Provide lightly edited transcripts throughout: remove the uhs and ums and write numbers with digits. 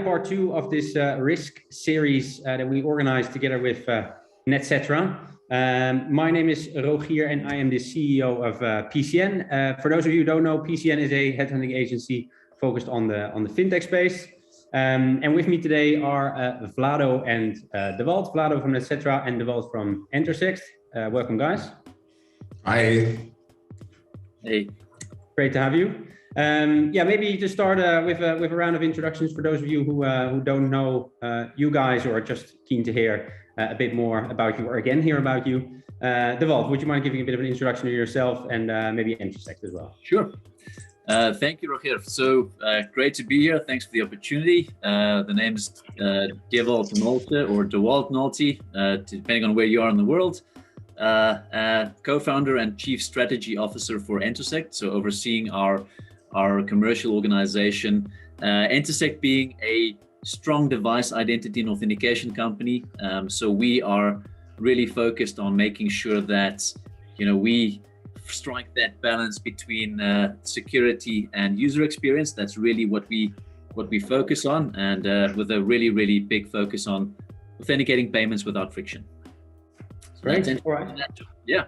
part two of this risk series that we organized together with Netcetera. My name is Rogier and I am the CEO of PCN. For those of you who don't know, PCN is a headhunting agency focused on the fintech space. And with me today are Vlado and Dewald. Vlado from Netcetera and Dewald from Entersekt. Welcome, guys. Hi. Hey. Great to have you. Maybe to start with a round of introductions for those of you who don't know you guys or are just keen to hear a bit more about you or again hear about you. Dewald, would you mind giving a bit of an introduction to yourself and maybe Entersekt as well? Sure. Thank you, Rogier. So great to be here. Thanks for the opportunity. The name is Dewald Nolte or Dewald Nolte, depending on where you are in the world. Co-founder and Chief Strategy Officer for Entersekt, so overseeing our commercial organization. Entersekt being a strong device identity and authentication company. So we are really focused on making sure that, we strike that balance between security and user experience. That's really what we focus on, and with a really, really big focus on authenticating payments without friction. So great. All right. Yeah.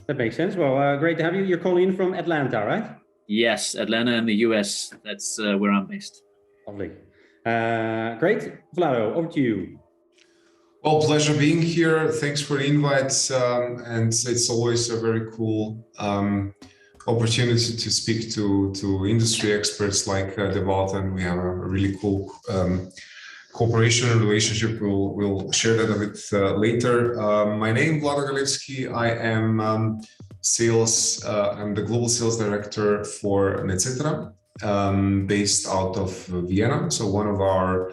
That makes sense. Well, great to have you. You're calling in from Atlanta, right? Yes, Atlanta in the US. That's where I'm based. Lovely. Great. Vlado, over to you. Well, pleasure being here. Thanks for the invite. And it's always a very cool opportunity to speak to industry experts like Dewald, and we have a really cool cooperation and relationship. We'll share that a bit later. My name is Vlado Galevski. I am sales. I'm the global sales director for Netcetera, based out of Vienna. So one of our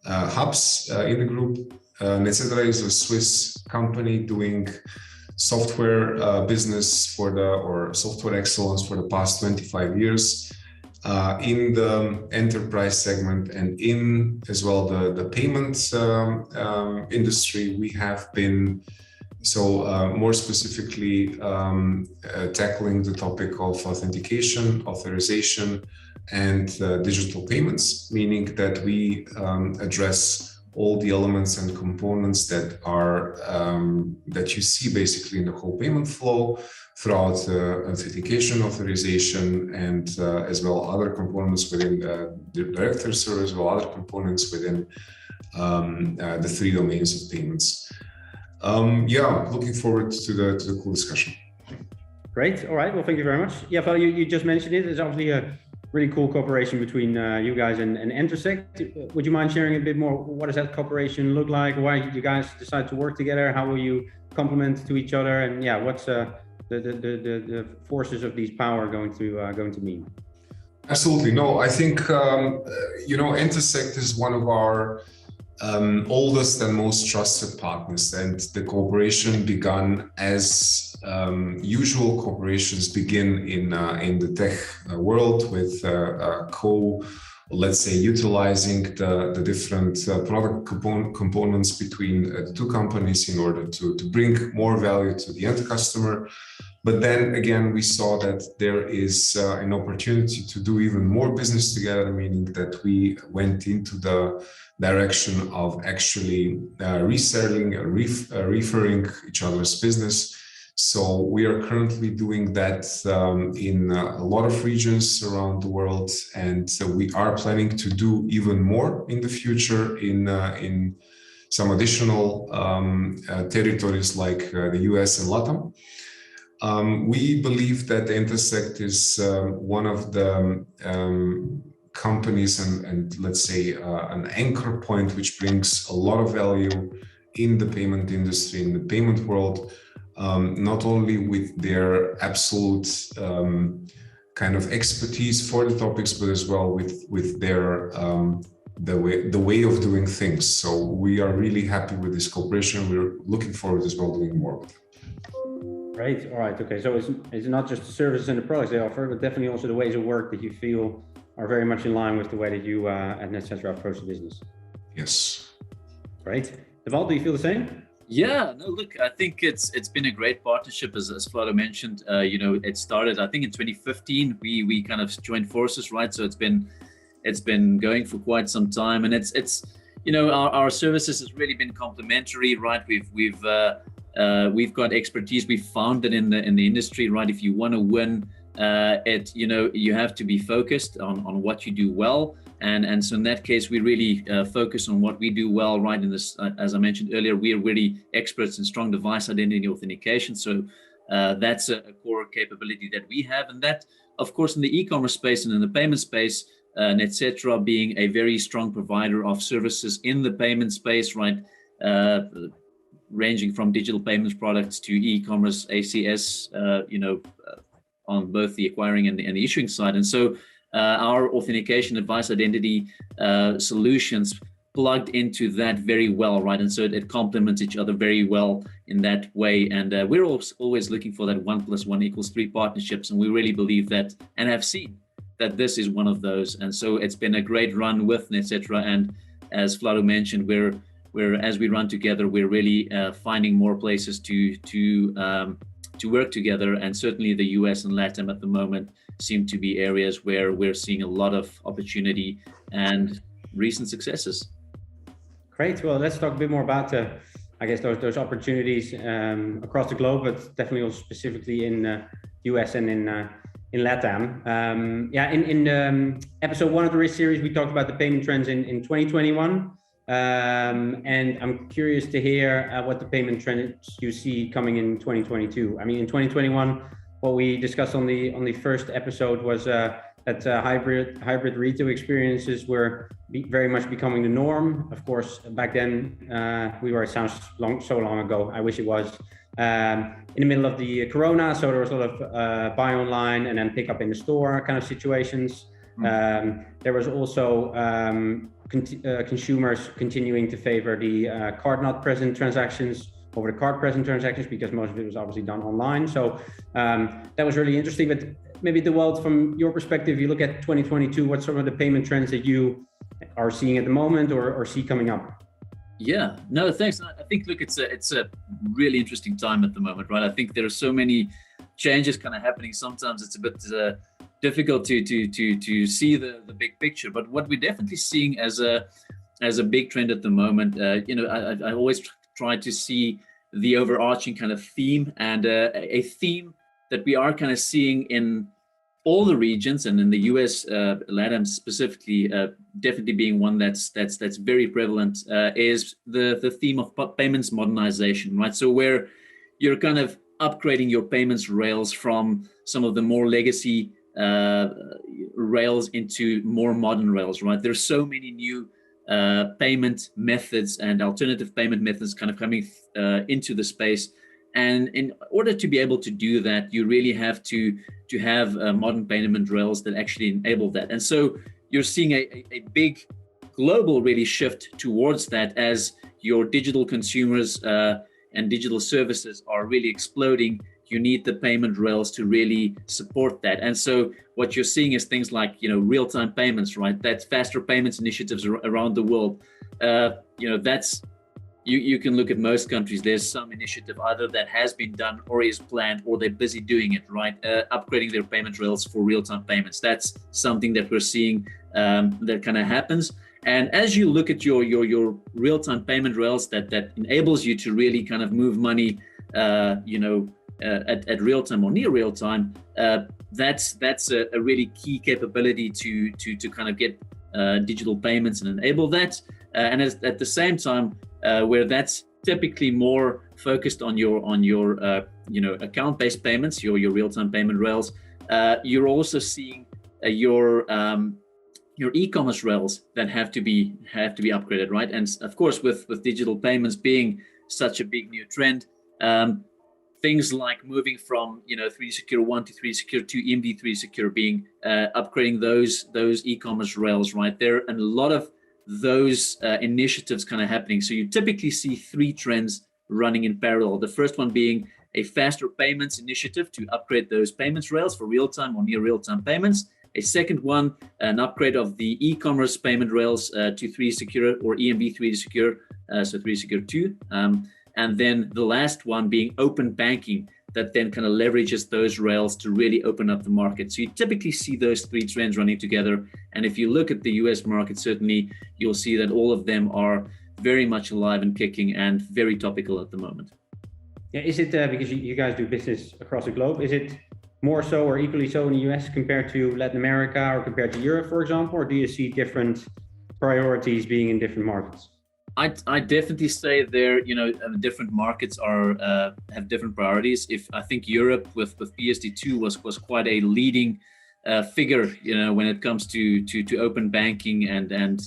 hubs in the group. Netcetera is a Swiss company doing software business or software excellence for the past 25 years. In the enterprise segment and in as well the payments industry, we have been more specifically tackling the topic of authentication, authorization, and digital payments, meaning that we address all the elements and components that are that you see basically in the whole payment flow throughout authentication, authorization, and as well other components within the directory service, or other components within the three domains of payments. Looking forward to the cool discussion. Great. All right. Well, thank you very much. Yeah, Vlado, you just mentioned it. There's obviously a really cool cooperation between you guys and Entersekt. Would you mind sharing a bit more? What does that cooperation look like? Why did you guys decide to work together? How will you complement to each other? And yeah, what's the forces of these power going to mean? Absolutely. No, I think Entersekt is one of our oldest and most trusted partners, and the cooperation began as usual corporations begin in the tech world with let's say, utilizing the different product components between the two companies in order to bring more value to the end customer. But then again, we saw that there is an opportunity to do even more business together, meaning that we went into the direction of actually reselling, referring each other's business. So we are currently doing that in a lot of regions around the world, and we are planning to do even more in the future in some additional territories like the US and LATAM. We believe that Entersekt is one of the companies and let's say an anchor point which brings a lot of value in the payment industry, in the payment world. Not only with their absolute kind of expertise for the topics, but as well with their the way of doing things. So we are really happy with this cooperation. We're looking forward as well doing more with it. Right. All right. Okay. So it's not just the services and the products they offer, but definitely also the ways of work that you feel are very much in line with the way that you at Netcetera approach the business. Yes. Great. Dewald, do you feel the same? Yeah, no, look, I think it's been a great partnership, as Vlado mentioned. It started, I think, in 2015. We kind of joined forces, right? So it's been It's been going for quite some time, and it's you know, our services has really been complementary, right? We've got expertise. We've found it in the industry, right? If you want to win, you know, you have to be focused on what you do well, and so in that case, we really focus on what we do well, right? In this, as I mentioned earlier, we are really experts in strong device identity authentication. So that's a core capability that we have, and that, of course, in the e-commerce space and in the payment space. Netcetera being a very strong provider of services in the payment space, right? Ranging from digital payments products to e-commerce, ACS, you know, on both the acquiring and the issuing side. And so our authentication device identity solutions plugged into that very well, right? And so it complements each other very well in that way. And we're always looking for that 1 + 1 = 3 partnerships. And we really believe that, and have seen that this is one of those. And so it's been a great run with Netcetera. And as Vlado mentioned, as we run together, we're really finding more places to work together. And certainly the US and Latin at the moment seem to be areas where we're seeing a lot of opportunity and recent successes. Great. Well, let's talk a bit more about I guess those opportunities across the globe, but definitely also specifically in US and in LATAM. Yeah, in episode 1 of the Risk series, we talked about the payment trends in 2021. And I'm curious to hear what the payment trends you see coming in 2022. I mean, in 2021, what we discussed on the first episode was that hybrid retail experiences were very much becoming the norm. Of course, back then, it sounds so long ago. I wish it was. In the middle of the corona, so there was a lot of buy online and then pick up in the store kind of situations. There was also consumers continuing to favor the card not present transactions over the card present transactions, because most of it was obviously done online. So that was really interesting. But maybe Dewald, from your perspective, you look at 2022, what's some of the payment trends that you are seeing at the moment or see coming up? Yeah, no, thanks. I think, look, it's a really interesting time at the moment, right? I think there are so many changes kind of happening. Sometimes it's a bit difficult to see the big picture. But what we're definitely seeing as a big trend at the moment, you know, I always try to see the overarching kind of theme, and a theme that we are kind of seeing in all the regions, and in the US, LATAM specifically, definitely being one that's very prevalent, is the theme of payments modernization, right? So where you're kind of upgrading your payments rails from some of the more legacy rails into more modern rails, right? There's so many new payment methods and alternative payment methods kind of coming into the space. And in order to be able to do that, you really have to have modern payment rails that actually enable that. And so you're seeing a big global really shift towards that, as your digital consumers and digital services are really exploding. You need the payment rails to really support that. And so what you're seeing is things like, you know, real-time payments, right? That's faster payments initiatives around the world. You know, that's, you can look at most countries, there's some initiative either that has been done or is planned, or they're busy doing it, right? Upgrading their payment rails for real-time payments. That's something that we're seeing that kind of happens. And as you look at your real-time payment rails that enables you to really kind of move money, you know, at real time or near real time, that's a really key capability to kind of get digital payments and enable that. And at the same time, where that's typically more focused on your you know, account-based payments, your real-time payment rails, you're also seeing your e-commerce rails that have to be upgraded, right? And of course, with digital payments being such a big new trend, things like moving from, you know, 3D Secure 1 to 3D Secure 2, EMD 3D Secure, being upgrading those e-commerce rails, right? There are a lot of those initiatives kind of happening. So you typically see 3 trends running in parallel. The first one being a faster payments initiative to upgrade those payments rails for real-time or near real-time payments. A second one, an upgrade of the e-commerce payment rails to 3D Secure or EMB 3D Secure, so 3D Secure 2. And then the last one being open banking that then kind of leverages those rails to really open up the market. So you typically see those three trends running together. And if you look at the US market, certainly you'll see that all of them are very much alive and kicking and very topical at the moment. Yeah, is it because you guys do business across the globe? Is it more so or equally so in the US compared to Latin America or compared to Europe, for example? Or do you see different priorities being in different markets? I definitely say there, different markets are have different priorities. If I think Europe with PSD2 was quite a leading figure, when it comes to open banking and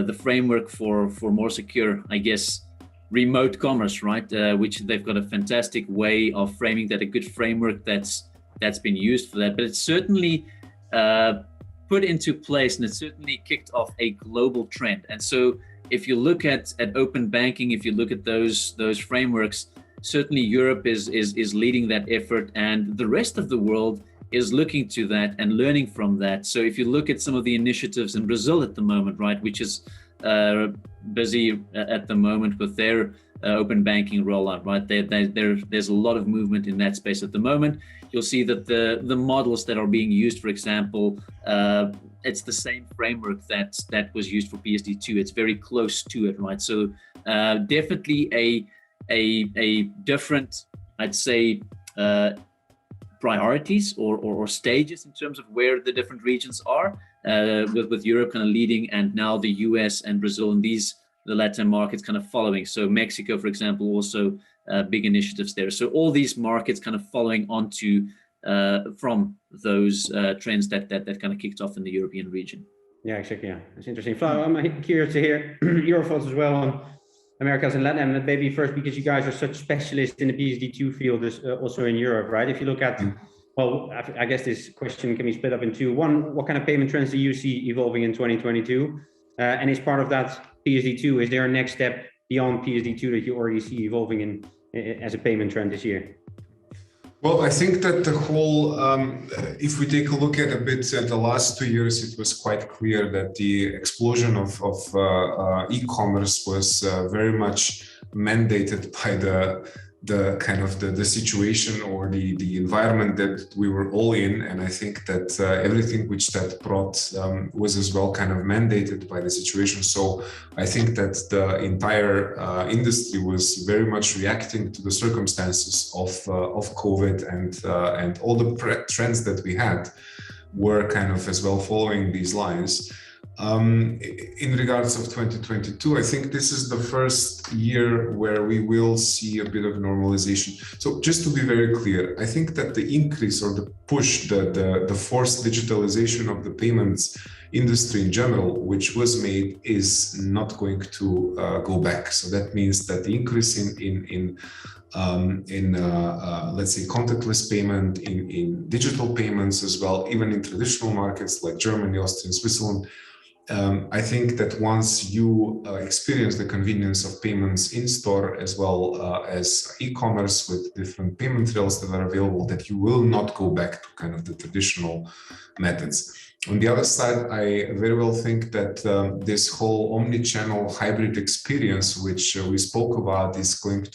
the framework for more secure, I guess, remote commerce, right? Which they've got a fantastic way of framing that, a good framework that's been used for that. But it's certainly put into place, and it certainly kicked off a global trend. And so if you look at open banking, if you look at those frameworks, certainly Europe is leading that effort, and the rest of the world is looking to that and learning from that. So if you look at some of the initiatives in Brazil at the moment, right, which is busy at the moment with their open banking rollout, right? There's a lot of movement in that space at the moment. You'll see that the models that are being used, for example, it's the same framework that was used for PSD2. It's very close to it, right? So definitely a different, I'd say, priorities or stages in terms of where the different regions are, with Europe kind of leading, and now the US and Brazil and the Latin markets kind of following. So Mexico, for example, also big initiatives there. So all these markets kind of following onto from those trends that kind of kicked off in the European region. Yeah, exactly. Yeah, it's interesting. Vlado, I'm curious to hear your thoughts as well on Americas and Latin, and maybe first because you guys are such specialists in the PSD2 field, also in Europe, right? If you look at, well, I guess this question can be split up in two. One, what kind of payment trends do you see evolving in 2022? And as part of that PSD2, is there a next step beyond PSD2 that you already see evolving as a payment trend this year? Well, I think that the whole, if we take a look at a bit at the last 2 years, it was quite clear that the explosion of e-commerce was very much mandated by the kind of the situation or the environment that we were all in. And I think that everything which that brought was as well kind of mandated by the situation. So I think that the entire industry was very much reacting to the circumstances of COVID, and all the trends that we had were kind of as well following these lines. In regards of 2022, I think this is the first year where we will see a bit of normalization. So just to be very clear, I think that the increase or the push, the forced digitalization of the payments industry in general, which was made, is not going to go back. So that means that the increase in let's say contactless payment, in digital payments as well, even in traditional markets like Germany, Austria, Switzerland, I think that once you experience the convenience of payments in store as well as e-commerce with different payment rails that are available, that you will not go back to kind of the traditional methods. On the other side, I very well think that this whole omni-channel hybrid experience, which we spoke about, is going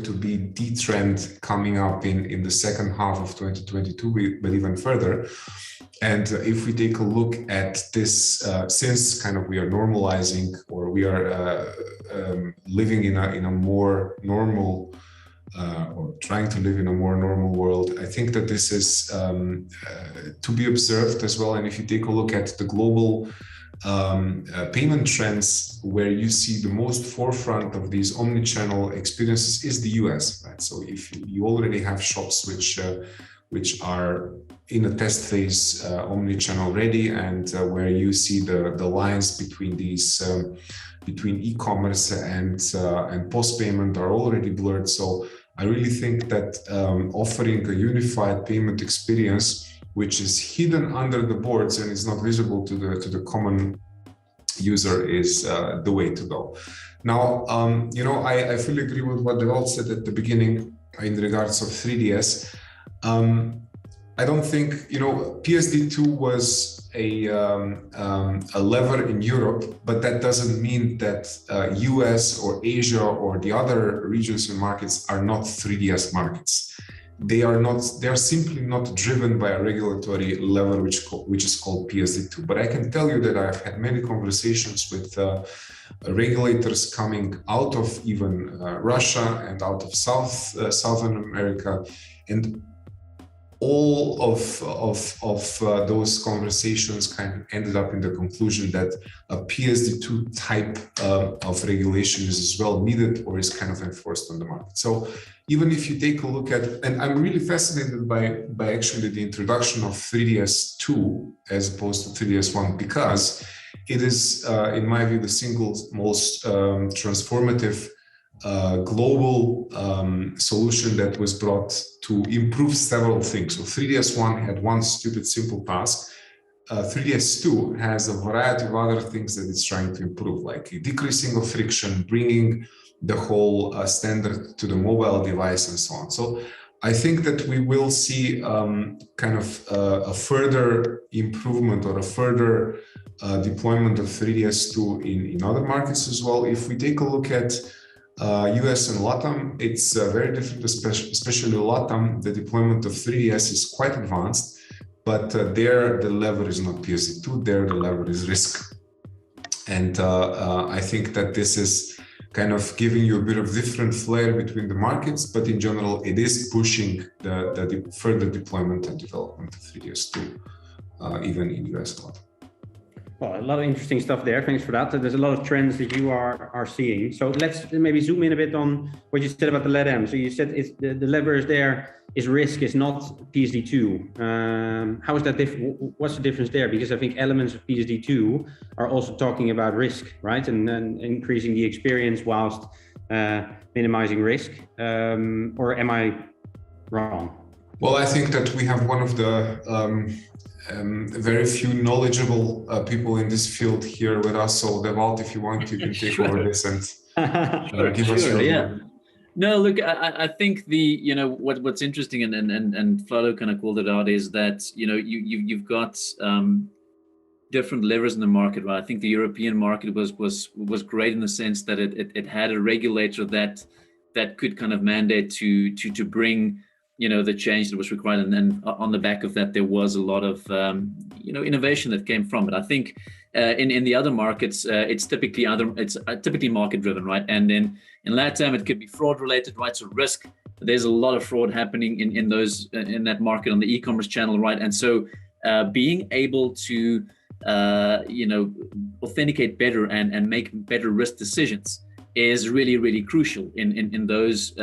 to be the trend coming up in the second half of 2022, but even further. And if we take a look at this, since kind of we are normalizing, or we are living in a more normal, or trying to live in a more normal world, I think that this is to be observed as well. And if you take a look at the global payment trends, where you see the most forefront of these omni-channel experiences is the US, right? So if you already have shops which are in a test phase, omni-channel ready, and where you see the lines between these between e-commerce and post payment are already blurred. So I really think that offering a unified payment experience, which is hidden under the boards and is not visible to the common user, is the way to go. Now, I fully agree with what Dewald said at the beginning in regards of 3DS. I don't think, PSD2 was a lever in Europe, but that doesn't mean that US or Asia or the other regions and markets are not 3DS markets. They are simply not driven by a regulatory lever which is called PSD2. But I can tell you that I've had many conversations with regulators coming out of even Russia and out of Southern America, and all of those conversations kind of ended up in the conclusion that a PSD2 type of regulation is as well needed or is kind of enforced on the market. So even if you take a look at, and I'm really fascinated by actually the introduction of 3DS2 as opposed to 3DS1, because it is, in my view, the single most transformative global solution that was brought to improve several things. So 3DS1 had one stupid, simple task. 3DS2 has a variety of other things that it's trying to improve, like decreasing of friction, bringing the whole standard to the mobile device and so on. So I think that we will see kind of a further improvement or a further deployment of 3DS2 in other markets as well. If we take a look at US and LATAM, it's very different, especially LATAM. The deployment of 3DS is quite advanced, but there the lever is not PSD2, there the lever is risk. And I think that this is kind of giving you a bit of different flair between the markets, but in general, it is pushing the further deployment and development of 3DS2, even in US and LATAM. Well, a lot of interesting stuff there. Thanks for that. There's a lot of trends that you are seeing. So let's maybe zoom in a bit on what you said about the LATAM. So you said the lever is there, is risk, is not PSD2. How is that different? What's the difference there? Because I think elements of PSD2 are also talking about risk, right? And then increasing the experience whilst minimizing risk. Or am I wrong? Well, I think that we have one of the very few knowledgeable people in this field here with us. So Dewald, if you want, you can take over this and give us your yeah. No, look, I think what's interesting and Vlado kind of called it out is that you've got different levers in the market, right? I think the European market was great in the sense that it had a regulator that could kind of mandate to bring the change that was required, and then on the back of that there was a lot of innovation that came from it. I think in the other markets it's typically market driven, right? And in LATAM it could be fraud related, right? So risk, there's a lot of fraud happening in that market on the e-commerce channel, right? And so being able to authenticate better and make better risk decisions is really, really crucial in those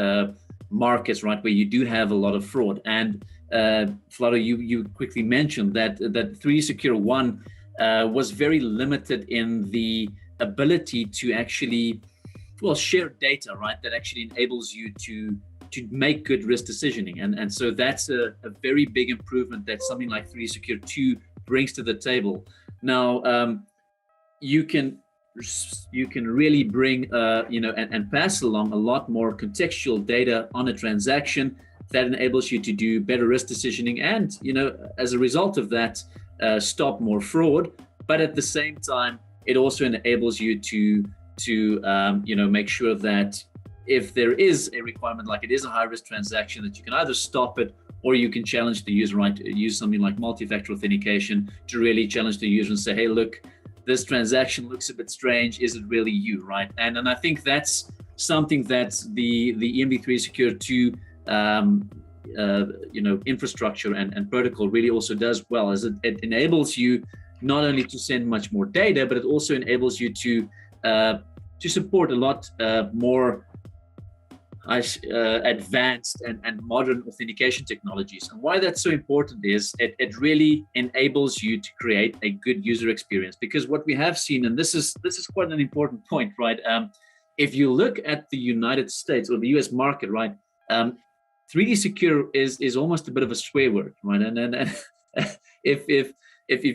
markets, right, where you do have a lot of fraud. And Vlado, you quickly mentioned that 3D Secure 1 was very limited in the ability to actually, share data, right, that actually enables you to make good risk decisioning. And so that's a very big improvement that something like 3D Secure 2 brings to the table. Now, you can really bring, and pass along a lot more contextual data on a transaction that enables you to do better risk decisioning and, as a result of that, stop more fraud. But at the same time, it also enables you to make sure that if there is a requirement, like it is a high risk transaction, that you can either stop it or you can challenge the user, right? Use something like multi-factor authentication to really challenge the user and say, hey, look, this transaction looks a bit strange. Is it really you, right? And I think that's something that the EMD3 Secure 2 infrastructure and protocol really also does well, as it enables you not only to send much more data, but it also enables you to support a lot more advanced and modern authentication technologies. And why that's so important is it really enables you to create a good user experience. Because what we have seen, and this is quite an important point, right? If you look at the United States or the US market, right, 3D Secure is almost a bit of a swear word, right? And if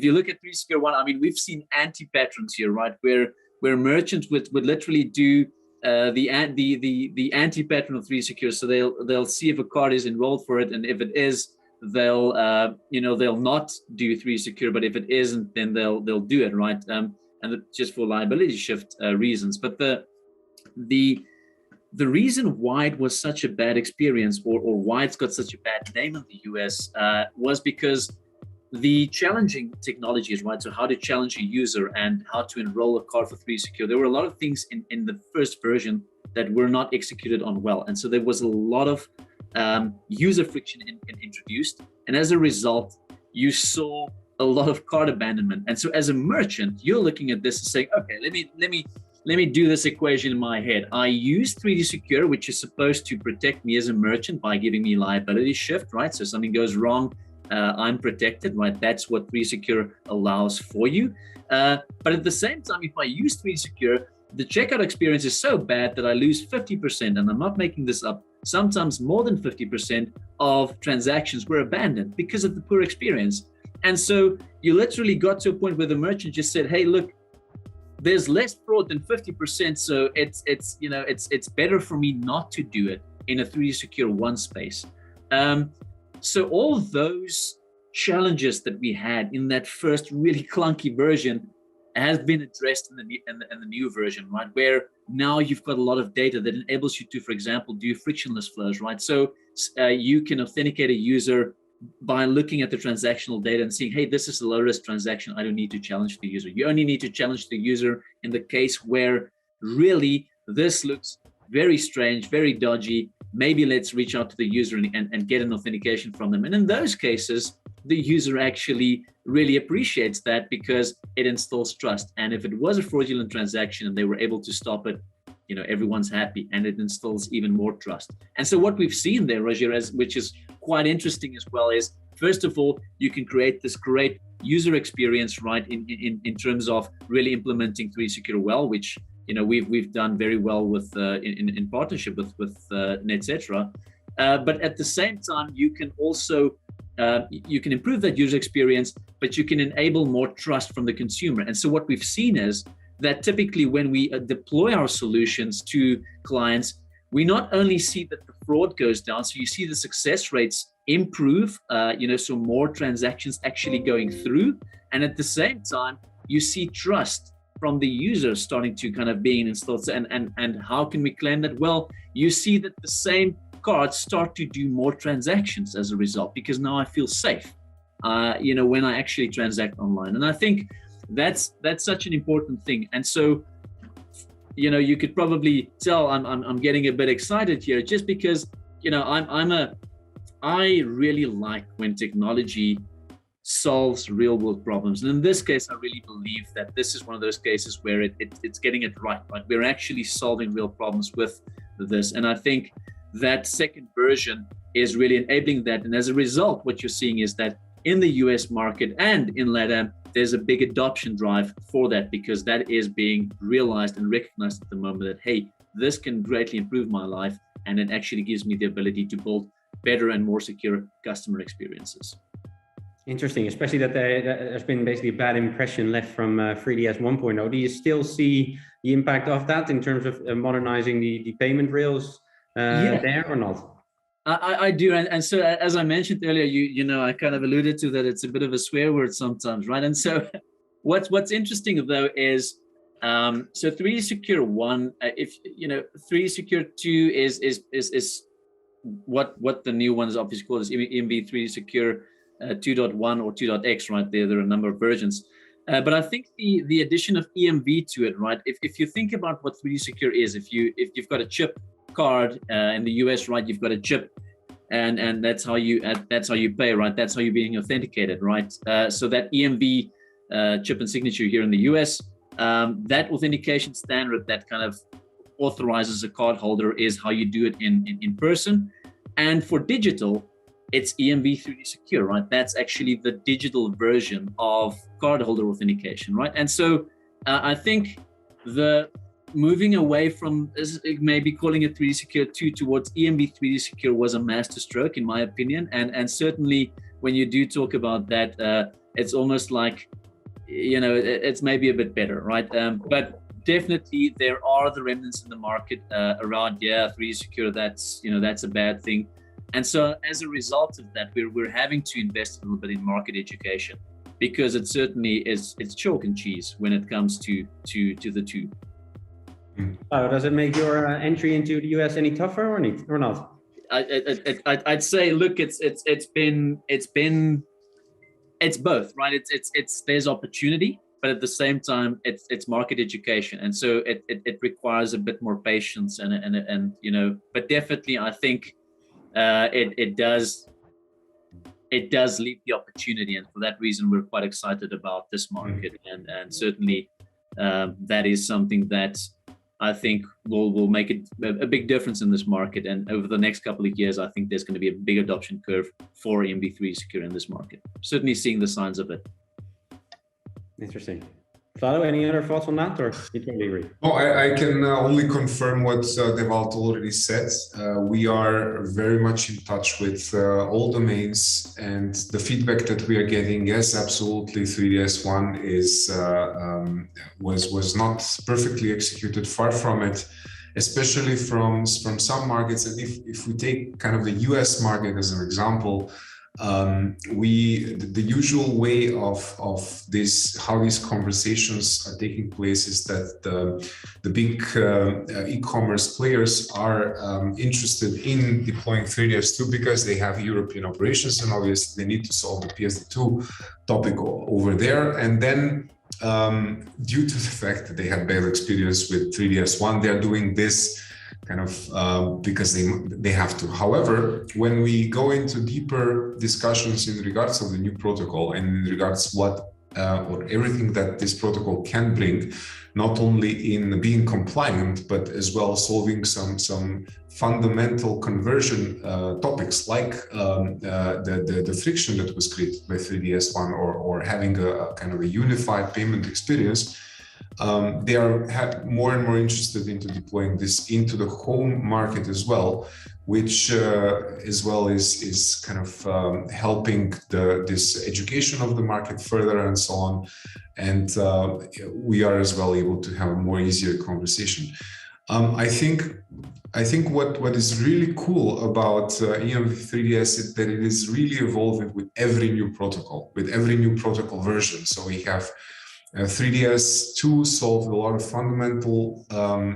you look at 3D Secure 1, I mean, we've seen anti-patterns here, right, where merchants would literally do the anti-pattern of 3D Secure. So they'll see if a card is enrolled for it, and if it is, they'll they'll not do 3D Secure, but if it isn't, then they'll do it, right? And just for liability shift reasons. But the reason why it was such a bad experience, or why it's got such a bad name in the US, was because the challenging technologies, right? So how to challenge a user and how to enroll a card for 3D Secure. There were a lot of things in the first version that were not executed on well. And so there was a lot of user friction introduced. And as a result, you saw a lot of card abandonment. And so as a merchant, you're looking at this and saying, okay, let me do this equation in my head. I use 3D Secure, which is supposed to protect me as a merchant by giving me liability shift, right? So something goes wrong, I'm protected, right? That's what 3D Secure allows for you. But at the same time, if I use 3D Secure, the checkout experience is so bad that I lose 50%, and I'm not making this up, sometimes more than 50% of transactions were abandoned because of the poor experience. And so you literally got to a point where the merchant just said, hey, look, there's less fraud than 50%, so it's better for me not to do it in a 3D Secure 1 space. So all those challenges that we had in that first really clunky version has been addressed in the new version, right? Where now you've got a lot of data that enables you to, for example, do frictionless flows, right? So you can authenticate a user by looking at the transactional data and seeing, hey, this is a low-risk transaction. I don't need to challenge the user. You only need to challenge the user in the case where really this looks very strange, very dodgy. Maybe let's reach out to the user and get an authentication from them. And in those cases, the user actually really appreciates that because it instills trust. And if it was a fraudulent transaction and they were able to stop it, everyone's happy, and it instills even more trust. And so what we've seen there, Roger, which is quite interesting as well, is first of all, you can create this great user experience, right, in terms of really implementing 3D Secure well, which we've done very well with in partnership with Netcetera. But at the same time, you can also you can improve that user experience, but you can enable more trust from the consumer. And so what we've seen is that typically when we deploy our solutions to clients, we not only see that the fraud goes down, so you see the success rates improve, so more transactions actually going through. And at the same time, you see trust from the user starting to kind of being installed. And how can we claim that? Well, you see that the same cards start to do more transactions as a result, because now I feel safe, when I actually transact online. And I think that's such an important thing. And so, you could probably tell I'm getting a bit excited here, just because, I really like when technology solves real world problems. And in this case, I really believe that this is one of those cases where it's getting it right? We're actually solving real problems with this. And I think that second version is really enabling that. And as a result, what you're seeing is that in the US market and in LATAM, there's a big adoption drive for that, because that is being realized and recognized at the moment that, hey, this can greatly improve my life, and it actually gives me the ability to build better and more secure customer experiences. Interesting, especially that there's been basically a bad impression left from 3DS 1.0. Do you still see the impact of that in terms of modernizing the payment rails there or not? I do, and so as I mentioned earlier, I kind of alluded to that it's a bit of a swear word sometimes, right? And so what's interesting though is so 3D Secure 1, if 3D Secure 2 is what the new one is obviously called is EMV 3D Secure 2.1 or 2.x, right? There are a number of versions. But I think the addition of EMV to it, right? If you think about what 3D Secure is, if you've got a chip card in the US, right? You've got a chip, and that's how you pay, right? That's how you're being authenticated, right? So that EMV chip and signature here in the US, that authentication standard that kind of authorizes a card holder is how you do it in person. And for digital, it's EMV 3D Secure, right? That's actually the digital version of cardholder authentication, right? And so I think the moving away from maybe calling it 3D Secure 2 towards EMV 3D Secure was a masterstroke, in my opinion. And certainly when you do talk about that, it's almost like, it's maybe a bit better, right? But definitely there are the remnants in the market around, 3D Secure, that's a bad thing. And so as a result of that, we're having to invest a little bit in market education, because it certainly is, it's chalk and cheese when it comes to the two. Does it make your entry into the US any tougher or not? I'd say, look, it's both, right? It's there's opportunity, but at the same time, it's market education, and so it requires a bit more patience and you know, but definitely I think it does leave the opportunity, and for that reason we're quite excited about this market, and certainly that is something that I think will make it a big difference in this market. And over the next couple of years, I think there's going to be a big adoption curve for MD3 Secure in this market. Certainly seeing the signs of it. Interesting. Vlado, any other thoughts on that, or you totally agree? No, I can only confirm what Dewald already said. We are very much in touch with all domains, and the feedback that we are getting, yes, absolutely, 3DS1 is was not perfectly executed, far from it, especially from some markets. And if we take kind of the US market as an example, the usual way of this, how these conversations are taking place, is that the big e-commerce players are interested in deploying 3DS2 because they have European operations, and obviously they need to solve the PSD2 topic over there. And then due to the fact that they had bad experience with 3DS1, they are doing this kind of because they have to. However, when we go into deeper discussions in regards of the new protocol and in regards what or everything that this protocol can bring, not only in being compliant, but as well solving some fundamental conversion topics, like the friction that was created by 3DS1, or having a kind of a unified payment experience. They are more and more interested into deploying this into the home market as well, which as well is kind of helping this education of the market further and so on. And we are as well able to have a more easier conversation. I think what is really cool about EMV3DS is that it is really evolving with every new protocol, version. So we have 3DS2 solved a lot of fundamental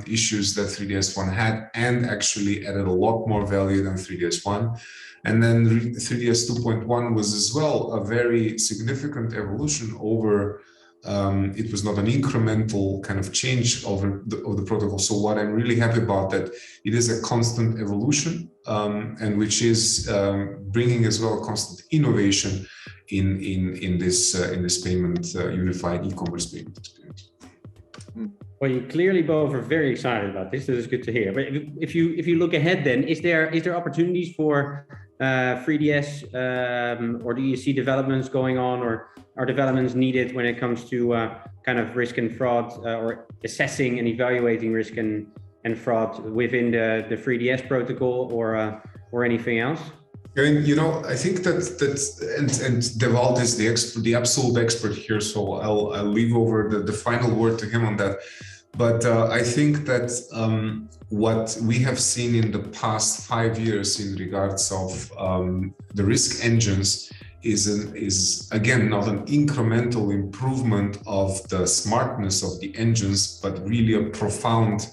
issues that 3DS1 had, and actually added a lot more value than 3DS1. And then 3DS 2.1 was as well a very significant evolution over, it was not an incremental kind of change of the protocol. So what I'm really happy about, that it is a constant evolution, and which is bringing as well constant innovation in this payment, unified e-commerce payment experience. Well, you clearly both are very excited about this. This is good to hear. But if you look ahead, then is there opportunities for 3DS, or do you see developments going on, or are developments needed when it comes to kind of risk and fraud, or assessing and evaluating risk and fraud within the 3DS protocol, or anything else? And I think and Dewald is the absolute expert here, so I'll leave over the final word to him on that. But I think that what we have seen in the past 5 years in regards of the risk engines is again not an incremental improvement of the smartness of the engines, but really a profound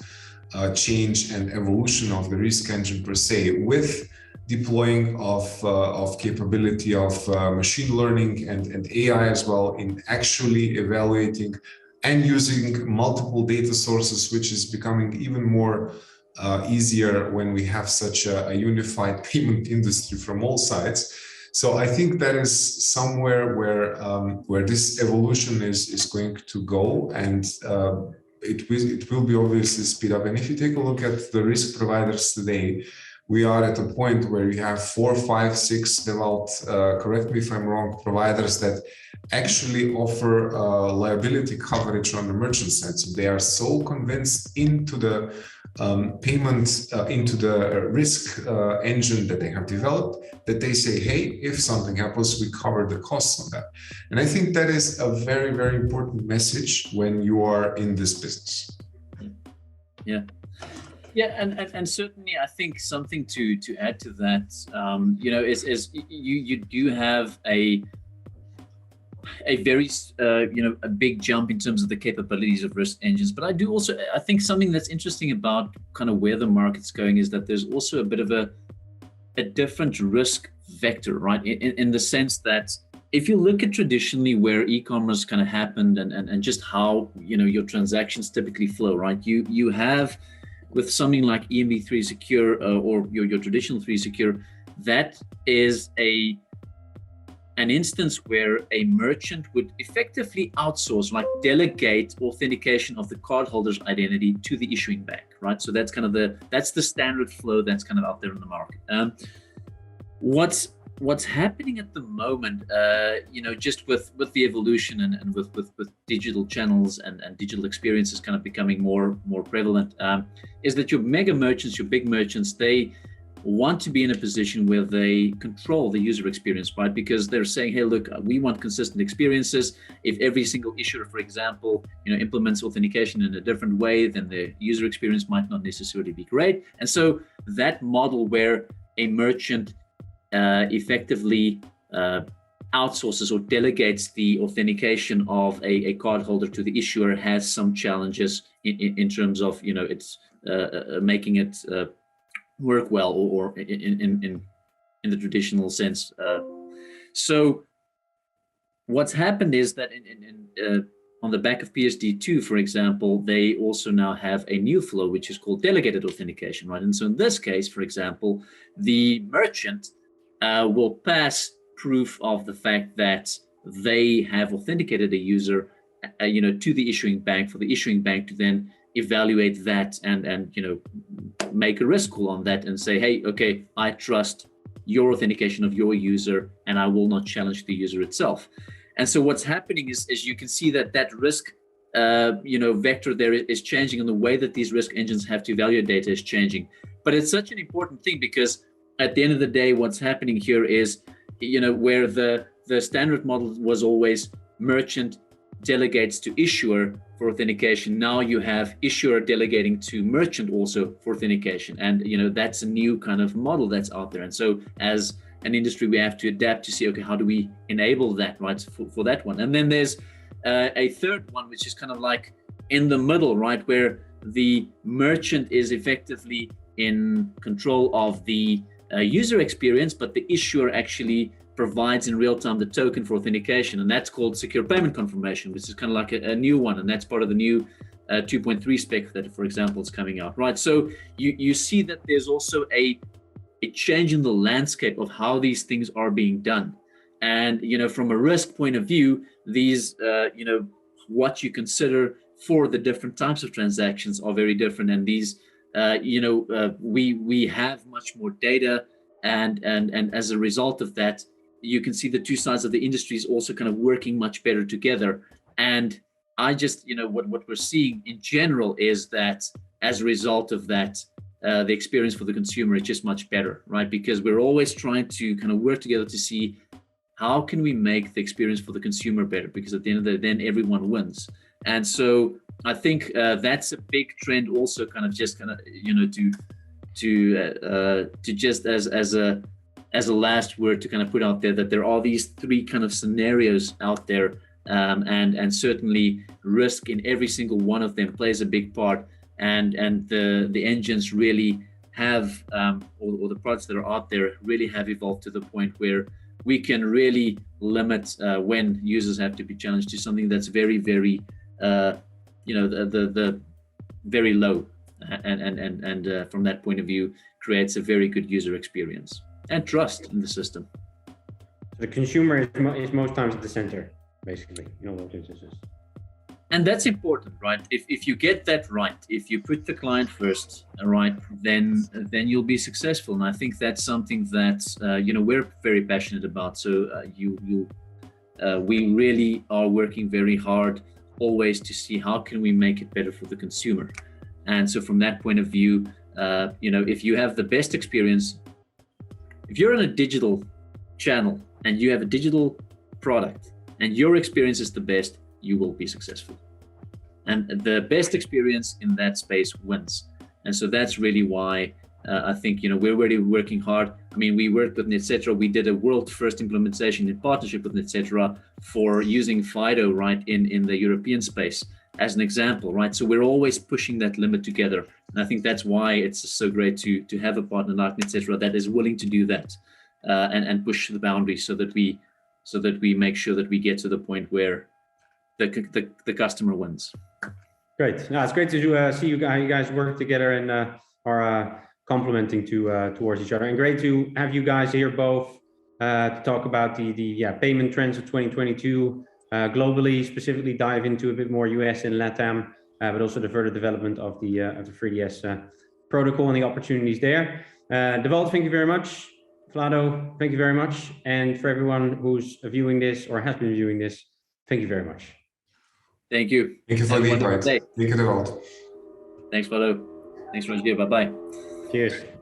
change and evolution of the risk engine per se, with deploying of capability of machine learning and AI as well, in actually evaluating and using multiple data sources, which is becoming even more easier when we have such a unified payment industry from all sides. So I think that is somewhere where this evolution is going to go, and it will be obviously speed up. And if you take a look at the risk providers today, we are at a point where we have 4, 5, 6 developed, correct me if I'm wrong, providers that actually offer liability coverage on the merchant side. So they are so convinced into the payment, into the risk engine that they have developed, that they say, hey, if something happens, we cover the costs on that. And I think that is a very, very important message when you are in this business. Yeah. Yeah, and certainly I think something to add to that, is you do have a very a big jump in terms of the capabilities of risk engines. But I think something that's interesting about kind of where the market's going is that there's also a bit of a different risk vector, right? In the sense that if you look at traditionally where e-commerce kind of happened and just how your transactions typically flow, right? You have with something like EMV3 Secure or your traditional 3 Secure, that is an instance where a merchant would effectively outsource, like delegate authentication of the cardholder's identity to the issuing bank, right? So that's kind of that's the standard flow that's kind of out there in the market. What's happening at the moment, just with the evolution and with digital channels and digital experiences kind of becoming more prevalent, is that your mega merchants, your big merchants, they want to be in a position where they control the user experience, right? Because they're saying, hey, look, we want consistent experiences. If every single issuer, for example, implements authentication in a different way, then the user experience might not necessarily be great. And so that model where a merchant effectively outsources or delegates the authentication of a cardholder to the issuer has some challenges in terms of, it's making it work well or in the traditional sense. So what's happened is that on the back of PSD2, for example, they also now have a new flow, which is called delegated authentication, right? And so in this case, for example, the merchant will pass proof of the fact that they have authenticated a user, to the issuing bank, for the issuing bank to then evaluate that and make a risk call on that and say, hey, okay, I trust your authentication of your user and I will not challenge the user itself. And so what's happening is you can see that risk vector there is changing, and the way that these risk engines have to evaluate data is changing. But it's such an important thing because at the end of the day, what's happening here is, where the standard model was always merchant delegates to issuer for authentication. Now you have issuer delegating to merchant also for authentication. And, that's a new kind of model that's out there. And so as an industry, we have to adapt to see, okay, how do we enable that, right, for that one? And then there's a third one, which is kind of like in the middle, right, where the merchant is effectively in control of the user experience, but the issuer actually provides in real time the token for authentication, and that's called secure payment confirmation, which is kind of like a new one, and that's part of the new 2.3 spec that, for example, is coming out, right? So you see that there's also a change in the landscape of how these things are being done, and from a risk point of view, these what you consider for the different types of transactions are very different, and these we have much more data, and as a result of that, you can see the two sides of the industries also kind of working much better together. And I just, what we're seeing in general is that as a result of that, the experience for the consumer is just much better, right? Because we're always trying to kind of work together to see how can we make the experience for the consumer better, because at the end of the day, then everyone wins. And so I think that's a big trend also, kind of to just as a last word to kind of put out there, that there are these three kind of scenarios out there, and certainly risk in every single one of them plays a big part, and the engines really have or the products that are out there really have evolved to the point where we can really limit when users have to be challenged to something that's very, very the very low, and from that point of view creates a very good user experience and trust in the system. The consumer is most times at the center, basically, in all those instances. And that's important, right? If you get that right, if you put the client first, right, then you'll be successful. And I think that's something that we're very passionate about. So we really are working very hard always to see how can we make it better for the consumer. And so from that point of view, if you have the best experience, if you're in a digital channel and you have a digital product and your experience is the best, you will be successful. And the best experience in that space wins. And so that's really why I think, we're really working hard. I mean, we worked with Netcetera. We did a world first implementation in partnership with Netcetera for using FIDO, right, in the European space as an example, right? So we're always pushing that limit together. And I think that's why it's so great to have a partner like Netcetera that is willing to do that and push the boundaries so that we make sure that we get to the point where the customer wins. Great. No, it's great to see you guys work together and are complementing towards each other. And great to have you guys here both to talk about the payment trends of 2022 globally, specifically dive into a bit more US and LATAM, but also the further development of the 3DS protocol and the opportunities there. Dewald, thank you very much. Vlado, thank you very much. And for everyone who's viewing this or has been viewing this, thank you very much. Thank you. Thank you for the invite. Thank you, Dewald. Thanks, Vlado. Thanks, Roger. Bye-bye. Cheers.